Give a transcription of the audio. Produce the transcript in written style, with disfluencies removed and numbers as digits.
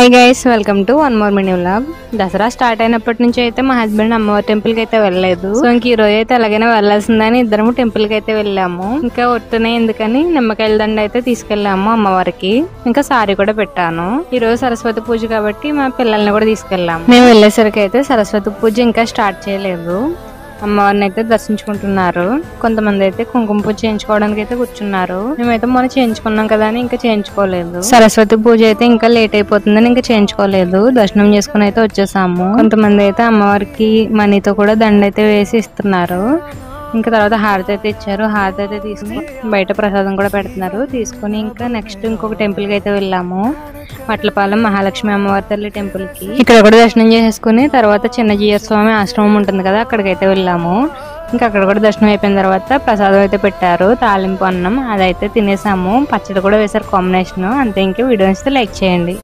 Hi guys, welcome to one more mini vlog. Dasara start అయినప్పటి నుంచి అయితే మా హస్బెండ్ అమ్మవారి టెంపుల్ కి అయితే వెళ్ళలేదు. సో ఇంక ఈ రోజు అయితే ఎలాగైనా వెళ్ళాల్సిందని ఇద్దరము టెంపుల్ కి అయితే వెళ్ళాము. ఇంకా ఒట్టునే ఎందుకని నిమ్మకాయల దండ అయితే తీసుకెళ్లాము అమ్మవారికి. ఇంకా సారీ కూడా పెట్టాను. ఈ రోజు సరస్వతి పూజ కాబట్టి మా పిల్లల్ని కూడా తీసుకెళ్లాము. మేము వెళ్ళేసరికి అయితే సరస్వతి పూజ ఇంకా స్టార్ట్ చేయలేదు. అమ్మవారిని అయితే దర్శించుకుంటున్నారు. కొంతమంది అయితే కుంకుమ పూజ చేయించుకోవడానికి అయితే కూర్చున్నారు. మేమైతే మొన్న చేయించుకున్నాం కదా అని ఇంకా చేయించుకోలేదు. సరస్వతి పూజ అయితే ఇంకా లేట్ అయిపోతుందని ఇంకా చేయించుకోలేదు. దర్శనం చేసుకుని అయితే వచ్చేసాము. కొంతమంది అయితే అమ్మవారికి మనీతో కూడా దండ అయితే వేసి ఇస్తున్నారు. ఇంకా తర్వాత హారతి అయితే ఇచ్చారు. హారతి అయితే తీసుకుని బయట ప్రసాదం కూడా పెడుతున్నారు. తీసుకుని ఇంకా నెక్స్ట్ ఇంకొక టెంపుల్ కి అయితే వెళ్ళాము. మట్లపాలెం మహాలక్ష్మి అమ్మవారి తల్లి టెంపుల్ కి. ఇక్కడ కూడా దర్శనం చేసేసుకుని తర్వాత చిన్నజీయ స్వామి ఆశ్రమం ఉంటుంది కదా, అక్కడికైతే వెళ్ళాము. ఇంకా అక్కడ కూడా దర్శనం అయిపోయిన తర్వాత ప్రసాదం అయితే పెట్టారు, తాలింపు అన్నం. అదైతే తినేసాము. పచ్చడి కూడా వేసారు కాంబినేషన్. అంతే. ఇంకా వీడియో నచ్చితే లైక్ చేయండి.